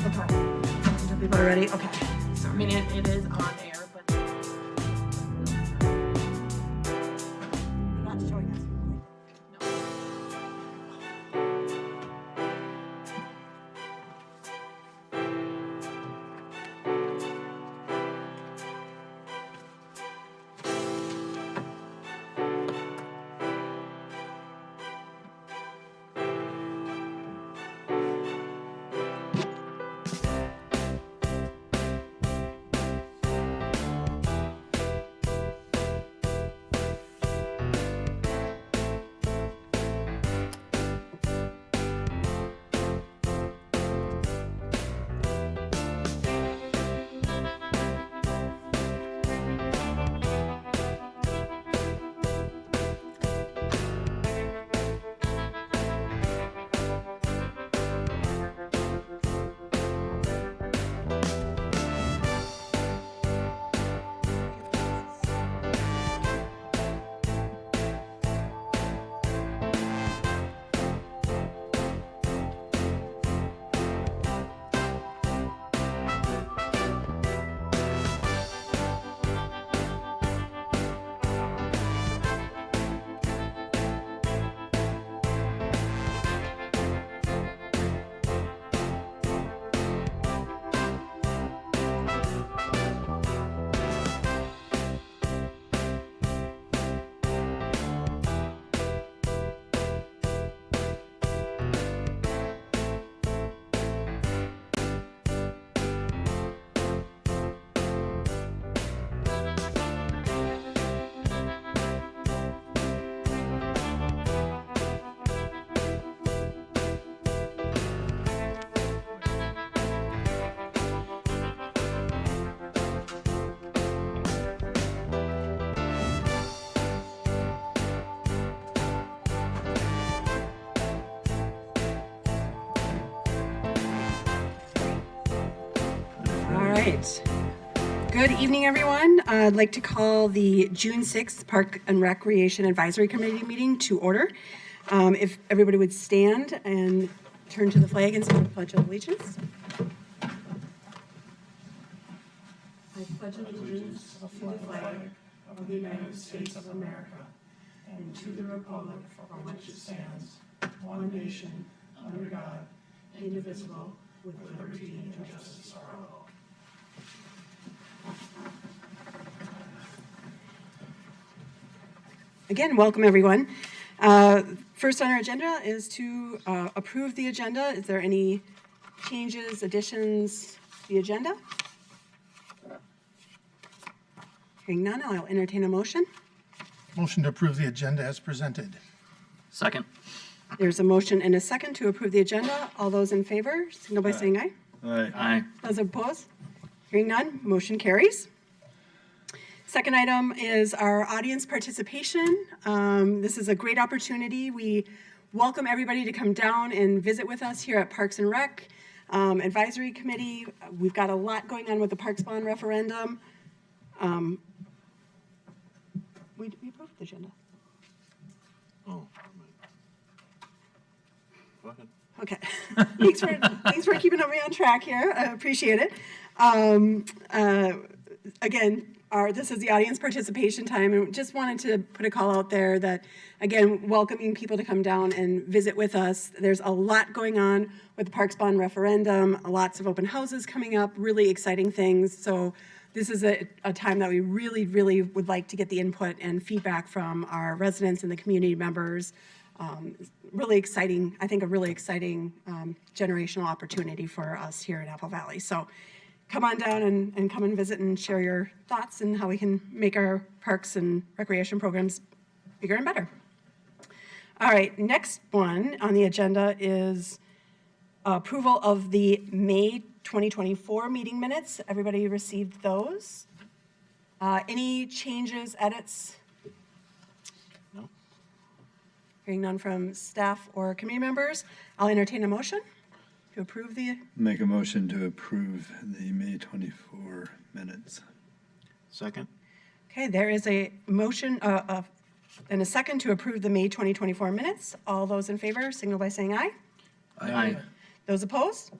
Okay. People are ready? Okay. So, I mean, it is on air, but not showing us. Good evening, everyone. I'd like to call the June 6th Park and Recreation Advisory Committee meeting to order. If everybody would stand and turn to the flag and say the Pledge of Allegiance. I pledge allegiance to the flag of the United States of America and to the republic for which it stands, one nation, under God, indivisible, with liberty and justice for all. Again, welcome everyone. First on our agenda is to approve the agenda. Is there any changes, additions to the agenda? Hearing none, I'll entertain a motion. Motion to approve the agenda as presented. Second. There's a motion and a second to approve the agenda. All those in favor, signal by saying aye. Aye. Aye. Those opposed? Hearing none, motion carries. Second item is our audience participation. This is a great opportunity. We welcome everybody to come down and visit with us here at Parks and Rec Advisory Committee. We've got a lot going on with the Parks Bond referendum. We approved the agenda. Oh. Go ahead. Okay. Thanks for keeping me on track here. I appreciate it. Again, this is the audience participation time, and just wanted to put a call out there that, again, welcoming people to come down and visit with us. There's a lot going on with the Parks Bond referendum, lots of open houses coming up, really exciting things. So this is a time that we really, really would like to get the input and feedback from our residents and the community members. Really exciting, I think a really exciting generational opportunity for us here in Apple Valley. So come on down and come and visit and share your thoughts and how we can make our parks and recreation programs bigger and better. All right, next one on the agenda is approval of the May 2024 meeting minutes. Everybody received those. Any changes, edits? No. Hearing none from staff or committee members, I'll entertain a motion to approve the. Make a motion to approve the May 24 minutes. Second. Okay, there is a motion and a second to approve the May 2024 minutes. All those in favor signal by saying aye. Aye. Those opposed?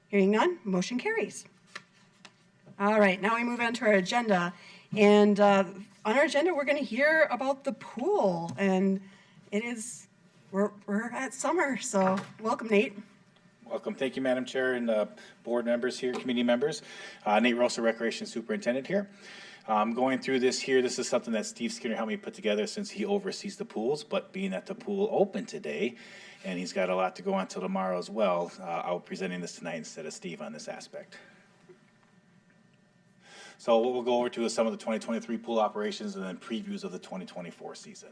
Hearing none, motion carries. All right, now we move on to our agenda. And on our agenda, we're going to hear about the pool. And we're at summer, so welcome, Nate. Welcome. Thank you, Madam Chair, and board members here, committee members. Nate Rosa, Recreation Superintendent here. Going through this here, this is something that Steve Skinner helped me put together since he oversees the pools, but being that the pool opened today, and he's got a lot to go on till tomorrow as well, I'll be presenting this tonight instead of Steve on this aspect. So what we'll go over to is some of the 2023 pool operations and then previews of the 2024 season.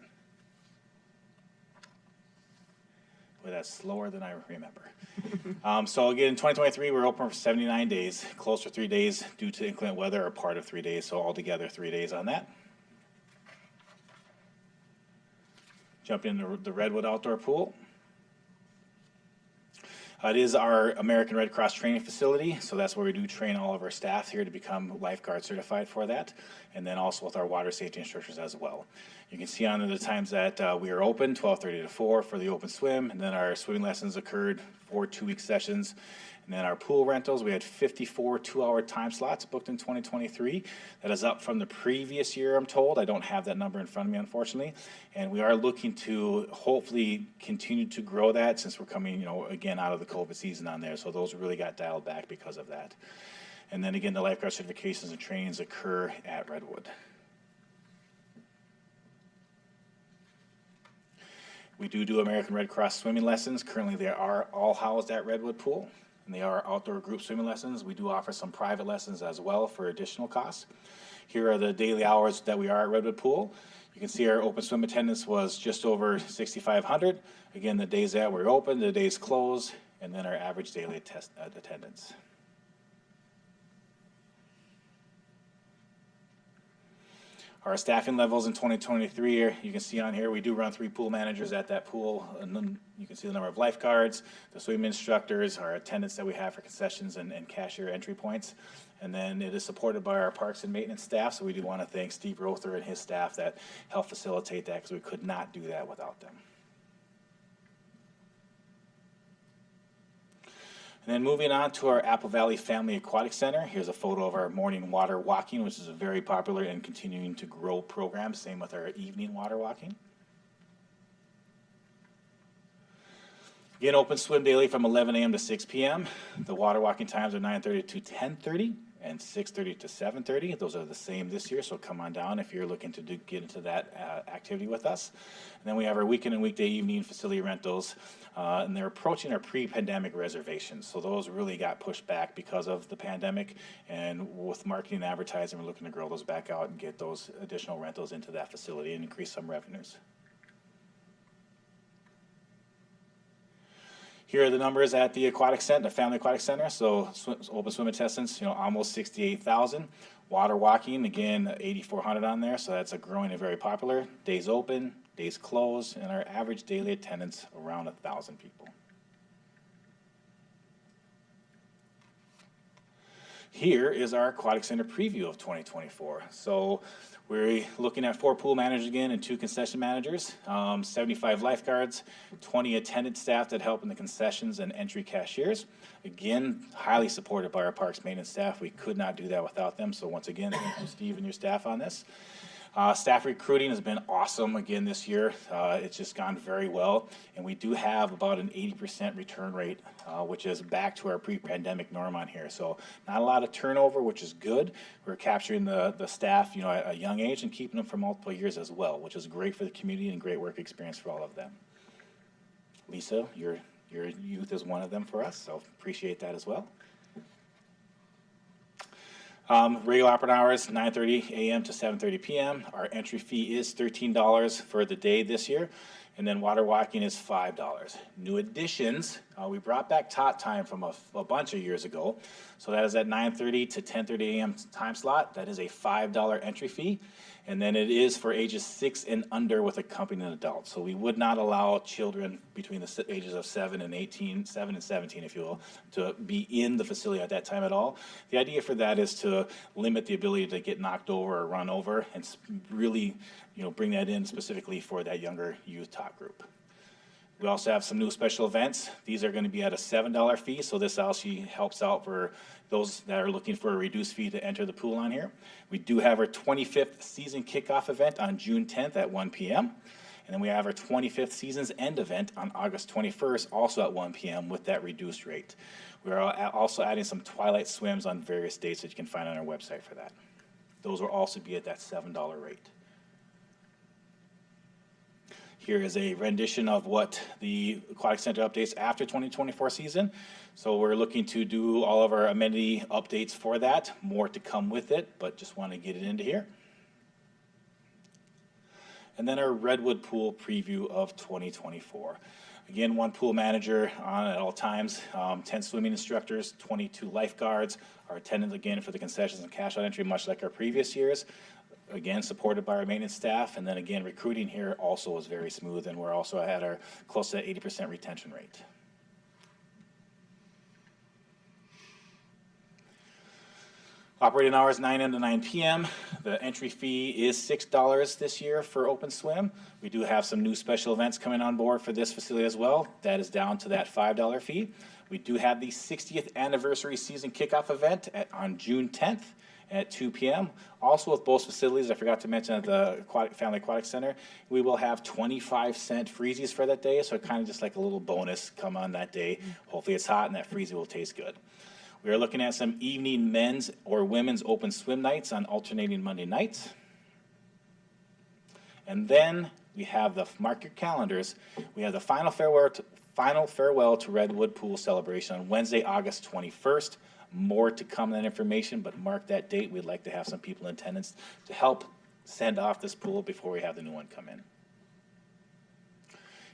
Boy, that's slower than I remember. So again, in 2023, we're open for 79 days, closed for 3 days due to inclement weather, or part of 3 days, so altogether 3 days on that. Jump into the Redwood Outdoor Pool. It is our American Red Cross training facility, so that's where we do train all of our staff here to become lifeguard certified for that, and then also with our water safety instructors as well. You can see on the times that we are open, 12:30 to 4 for the open swim, and then our swimming lessons occurred for 2-week sessions. And then our pool rentals, we had 54 2-hour time slots booked in 2023. That is up from the previous year, I'm told. I don't have that number in front of me, unfortunately. And we are looking to hopefully continue to grow that since we're coming, again, out of the COVID season on there. So those really got dialed back because of that. And then again, the lifeguard certifications and trainings occur at Redwood. We do American Red Cross swimming lessons. Currently, they are all housed at Redwood Pool, and they are outdoor group swimming lessons. We do offer some private lessons as well for additional costs. Here are the daily hours that we are at Redwood Pool. You can see our open swim attendance was just over 6,500. Again, the days that we're open, the days closed, and then our average daily attendance. Our staffing levels in 2023, you can see on here, we do run 3 pool managers at that pool. And then you can see the number of lifeguards, the swim instructors, our attendants that we have for concessions and cashier entry points. And then it is supported by our parks and maintenance staff. So we do want to thank Steve Rother and his staff that helped facilitate that, because we could not do that without them. And then moving on to our Apple Valley Family Aquatic Center. Here's a photo of our morning water walking, which is a very popular and continuing to grow program. Same with our evening water walking. Again, open swim daily from 11 a.m. to 6 p.m. The water walking times are 9:30 to 10:30 and 6:30 to 7:30. Those are the same this year, so come on down if you're looking to get into that activity with us. And then we have our weekend and weekday evening facility rentals, and they're approaching our pre-pandemic reservations. So those really got pushed back because of the pandemic, and with marketing and advertising, we're looking to grow those back out and get those additional rentals into that facility and increase some revenues. Here are the numbers at the aquatic center, the Family Aquatic Center. So open swim attendance, almost 68,000. Water walking, again, 8,400 on there. So that's a growing and very popular. Days open, days closed, and our average daily attendance around 1,000 people. Here is our aquatic center preview of 2024. So we're looking at 4 pool managers again and 2 concession managers, 75 lifeguards, 20 attendant staff that help in the concessions and entry cashiers. Again, highly supported by our parks maintenance staff. We could not do that without them. So once again, thank you, Steve, and your staff on this. Staff recruiting has been awesome again this year. It's just gone very well. And we do have about an 80% return rate, which is back to our pre-pandemic norm on here. So not a lot of turnover, which is good. We're capturing the staff, at a young age and keeping them for multiple years as well, which is great for the community and great work experience for all of them. Lisa, your youth is one of them for us, so appreciate that as well. Regular operating hours, 9:30 a.m. to 7:30 p.m. Our entry fee is $13 for the day this year, and then water walking is $5. New additions, we brought back tot time from a bunch of years ago, so that is at 9:30 to 10:30 a.m. time slot. That is a $5 entry fee, and then it is for ages 6 and under with accompanying adults. So we would not allow children between the ages of 7 and 17, if you will, to be in the facility at that time at all. The idea for that is to limit the ability to get knocked over or run over, and really, bring that in specifically for that younger youth tot group. We also have some new special events. These are going to be at a $7 fee, so this actually helps out for those that are looking for a reduced fee to enter the pool on here. We do have our 25th season kickoff event on June 10th at 1 p.m. And then we have our 25th season's end event on August 21st, also at 1 p.m. with that reduced rate. We're also adding some twilight swims on various dates that you can find on our website for that. Those will also be at that $7 rate. Here is a rendition of what the Aquatic Center updates after 2024 season. So we're looking to do all of our amenity updates for that. More to come with it, but just want to get it into here. And then our Redwood Pool preview of 2024. Again, one pool manager on at all times, 10 swimming instructors, 22 lifeguards. Our attendance again for the concessions and cash out entry, much like our previous years. Again, supported by our maintenance staff, and then again, recruiting here also was very smooth, and we're also at our close to 80% retention rate. Operating hours 9 a.m. to 9 p.m. The entry fee is $6 this year for open swim. We do have some new special events coming on board for this facility as well. That is down to that $5 fee. We do have the 60th anniversary season kickoff event on June 10th. At 2 p.m. Also with both facilities, I forgot to mention at the Family Aquatic Center, we will have 25-cent freezies for that day, so kind of just like a little bonus come on that day. Hopefully it's hot and that freezy will taste good. We are looking at some evening men's or women's open swim nights on alternating Monday nights. And then we have the, mark your calendars, we have the final farewell to Redwood Pool celebration on Wednesday, August 21st. More to come on that information, but mark that date. We'd like to have some people in attendance to help send off this pool before we have the new one come in.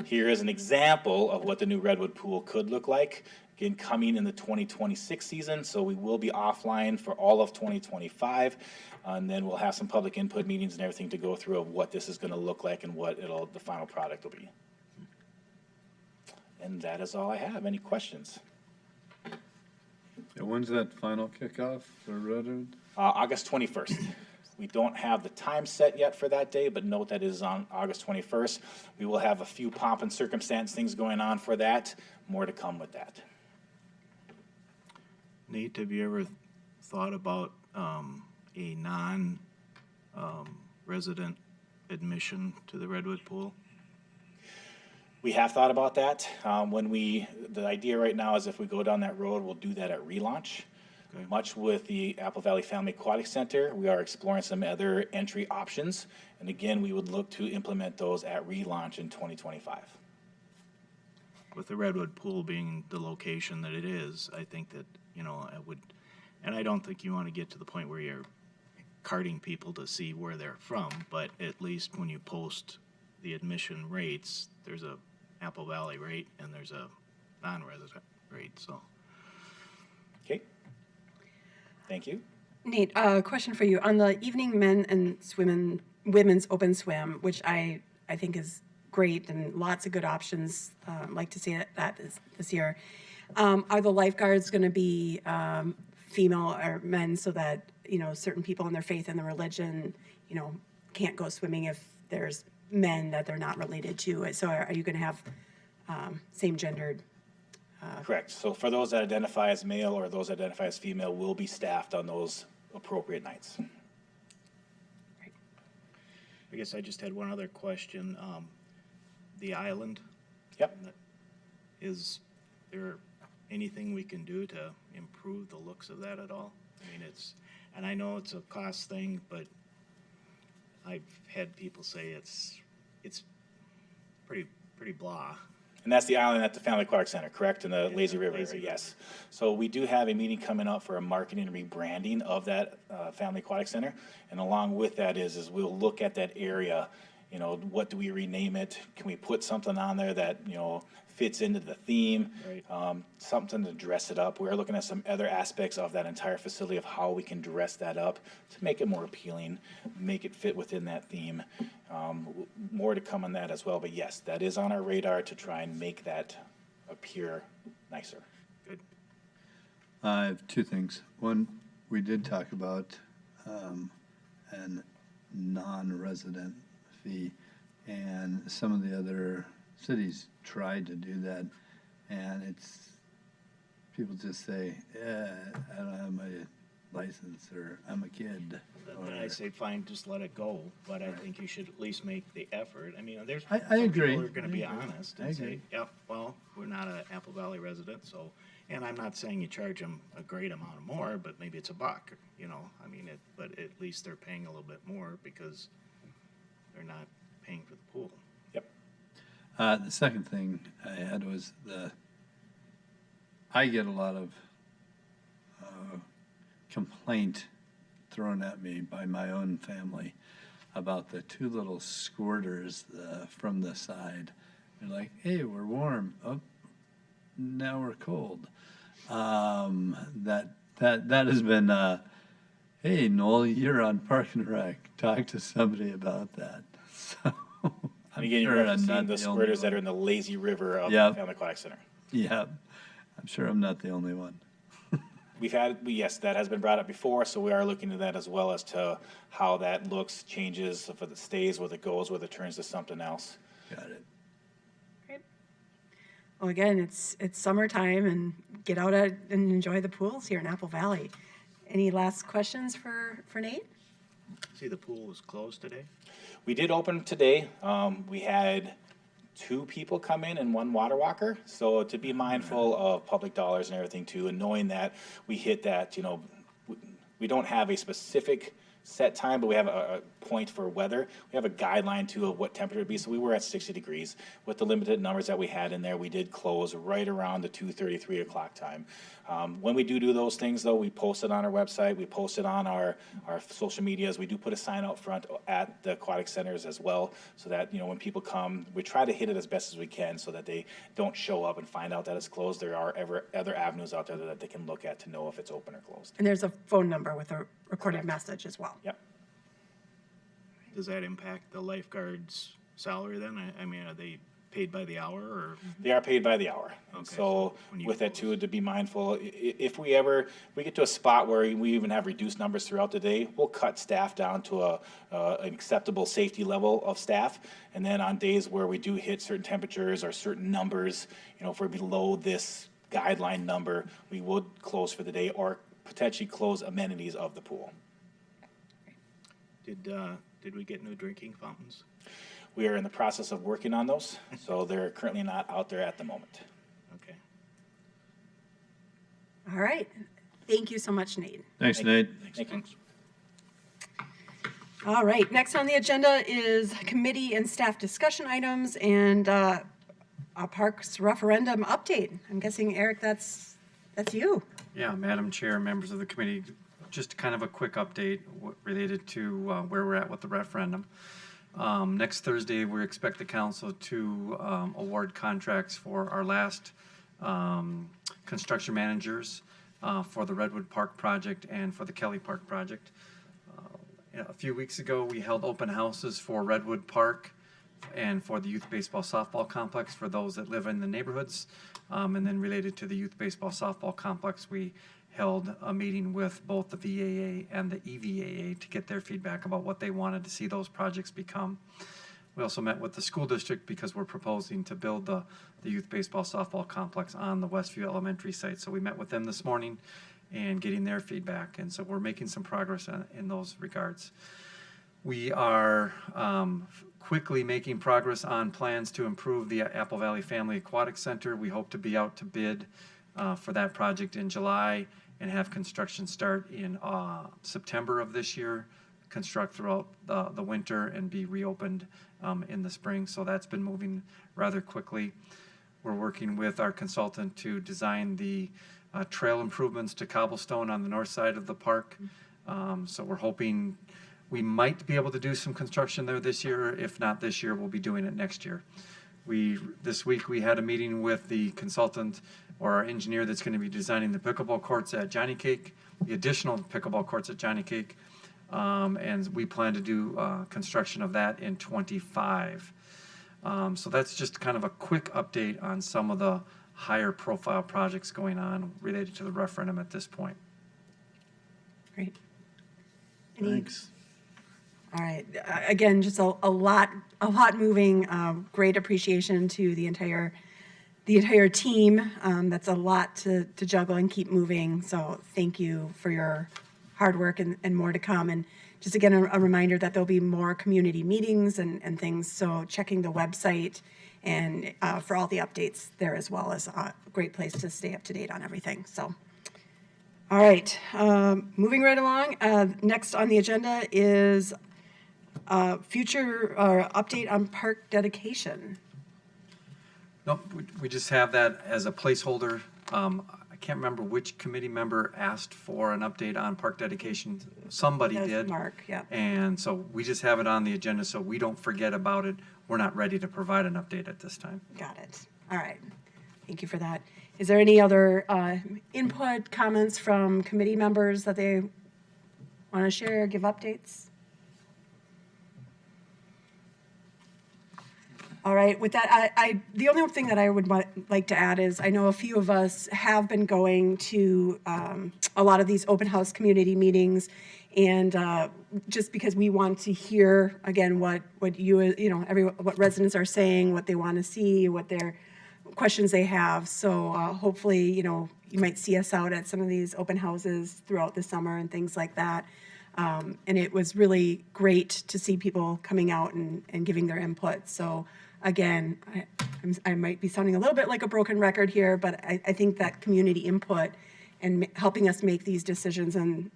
Here is an example of what the new Redwood Pool could look like. Again, coming in the 2026 season, so we will be offline for all of 2025, and then we'll have some public input meetings and everything to go through of what this is going to look like and what the final product will be. And that is all I have. Any questions? Yeah, when's that final kickoff for Redwood? August 21st. We don't have the time set yet for that day, but note that it is on August 21st. We will have a few pomp and circumstance things going on for that. More to come with that. Nate, have you ever thought about a non-resident admission to the Redwood Pool? We have thought about that. The idea right now is if we go down that road, we'll do that at relaunch. Okay. Much with the Apple Valley Family Aquatic Center, we are exploring some other entry options. And again, we would look to implement those at relaunch in 2025. With the Redwood Pool being the location that it is, I think that, I would, and I don't think you want to get to the point where you're carting people to see where they're from, but at least when you post the admission rates, there's a Apple Valley rate and there's a non-resident rate, so. Okay. Thank you. Nate, a question for you. On the evening men and women's open swim, which I think is great and lots of good options, like to see that this year. Are the lifeguards going to be female or men so that, certain people in their faith and their religion, can't go swimming if there's men that they're not related to? So are you going to have same-gendered? Correct. So for those that identify as male or those that identify as female will be staffed on those appropriate nights. I guess I just had one other question. The island. Yep. Is there anything we can do to improve the looks of that at all? I mean, and I know it's a cost thing, but I've had people say it's pretty blah. And that's the island at the Family Aquatic Center, correct? In the Lazy River, Lazy River. yes. So we do have a meeting coming up for a marketing and rebranding of that Family Aquatic Center. And along with that is we'll look at that area, what do we rename it? Can we put something on there that, fits into the theme? Right. Something to dress it up. We're looking at some other aspects of that entire facility of how we can dress that up to make it more appealing, make it fit within that theme. More to come on that as well, but yes, that is on our radar to try and make that appear nicer. Good. I have two things. One, we did talk about an non-resident fee, and some of the other cities tried to do that, and people just say, yeah, I don't have my license, or I'm a kid. Then I say, fine, just let it go, but I think you should at least make the effort. I mean, there's I some agree. people who are gonna be I agree. honest I and say, agree. yep, well, we're not a Apple Valley resident, so, and I'm not saying you charge them a great amount of more, but maybe it's $1, you know, I mean, but at least they're paying a little bit more because they're not paying for the pool. Yep. The second thing I had was I get a lot of complaint thrown at me by my own family about the two little squirters from the side. They're like, hey, we're warm. Oh, now we're cold. That has been, hey, Noel, you're on Park and Rec. Talk to somebody about that. So And again, you're sure I'm referencing not the the only squirters that one. are in the lazy river of Yep. the Family Aquatic Center. Yeah, I'm sure I'm not the only one. Yes, that has been brought up before, so we are looking at that as well as to how that looks, changes, if it stays, whether it goes, whether it turns to something else. Got it. Great. Well, again, it's summertime, and get out and enjoy the pools here in Apple Valley. Any last questions for Nate? See, the pool was closed today? We did open today. We had 2 people come in and 1 water walker. So to be mindful of public dollars and everything too, and knowing that we hit that, we don't have a specific set time, but we have a point for weather. We have a guideline too of what temperature it would be. So we were at 60 degrees. With the limited numbers that we had in there, we did close right around the 2:30, 3 o'clock time. When we do those things though, we post it on our website, we post it on our social medias. We do put a sign out front at the aquatic centers as well, so that, when people come, we try to hit it as best as we can so that they don't show up and find out that it's closed. There are other avenues out there that they can look at to know if it's open or closed. And there's a phone number with a recorded message as well. Yep. Does that impact the lifeguard's salary then? I mean, are they paid by the hour or? They are paid by the hour. And Okay, so so when you with that close. too, to be mindful, if we get to a spot where we even have reduced numbers throughout the day, we'll cut staff down to an acceptable safety level of staff. And then on days where we do hit certain temperatures or certain numbers, if we're below this guideline number, we would close for the day or potentially close amenities of the pool. Did we get new drinking fountains? We are in the process of working on those, so they're currently not out there at the moment. Okay. All right. Thank you so much, Nate. Thanks, Nate. Thank you. All right, next on the agenda is committee and staff discussion items and a Parks referendum update. I'm guessing, Eric, that's you. Yeah, Madam Chair, members of the committee, just kind of a quick update related to where we're at with the referendum. Next Thursday, we expect the council to award contracts for our last construction managers for the Redwood Park project and for the Kelly Park project. A few weeks ago, we held open houses for Redwood Park and for the youth baseball softball complex for those that live in the neighborhoods. And then related to the youth baseball softball complex, we held a meeting with both the VAA and the EVAA to get their feedback about what they wanted to see those projects become. We also met with the school district because we're proposing to build the youth baseball softball complex on the Westview Elementary site. So we met with them this morning and getting their feedback. And so we're making some progress in those regards. We are quickly making progress on plans to improve the Apple Valley Family Aquatic Center. We hope to be out to bid for that project in July and have construction start in September of this year, construct throughout the winter and be reopened in the spring. So that's been moving rather quickly. We're working with our consultant to design the trail improvements to cobblestone on the north side of the park. So we're hoping we might be able to do some construction there this year. If not this year, we'll be doing it next year. This week we had a meeting with the consultant or our engineer that's going to be designing the pickleball courts at Johnny Cake, the additional pickleball courts at Johnny Cake, and we plan to do construction of that in '25. So that's just kind of a quick update on some of the higher profile projects going on related to the referendum at this point. Great. Thanks. All right. Again, just a lot moving. Great appreciation to the entire team. That's a lot to juggle and keep moving. So thank you for your hard work and more to come. And just again, a reminder that there'll be more community meetings and things. So checking the website and for all the updates there as well is a great place to stay up to date on everything. So. All right, moving right along. Next on the agenda is future update on park dedication. Nope, we just have that as a placeholder. I can't remember which committee member asked for an update on park dedication. Somebody That was did. Mark, yeah. And so we just have it on the agenda so we don't forget about it. We're not ready to provide an update at this time. Got it. All right. Thank you for that. Is there any other input, comments from committee members that they want to share, give updates? All right, with that, the only thing that I would like to add is I know a few of us have been going to a lot of these open house community meetings, and just because we want to hear again what what residents are saying, what they want to see, what their questions they have. So hopefully, you might see us out at some of these open houses throughout the summer and things like that. And it was really great to see people coming out and giving their input. So again, I might be sounding a little bit like a broken record here, but I think that community input and helping us make these decisions and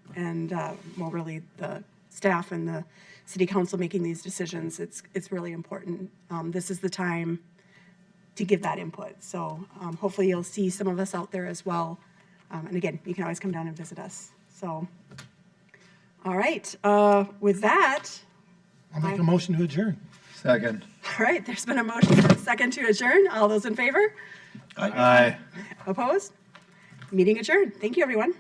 well, really the staff and the city council making these decisions, it's really important. This is the time to give that input. So hopefully you'll see some of us out there as well. And again, you can always come down and visit us. So, all right, with that. I'll make a motion to adjourn. Second. All right, there's been a motion and a second to adjourn. All those in favor? Aye. Opposed? Meeting adjourned. Thank you, everyone.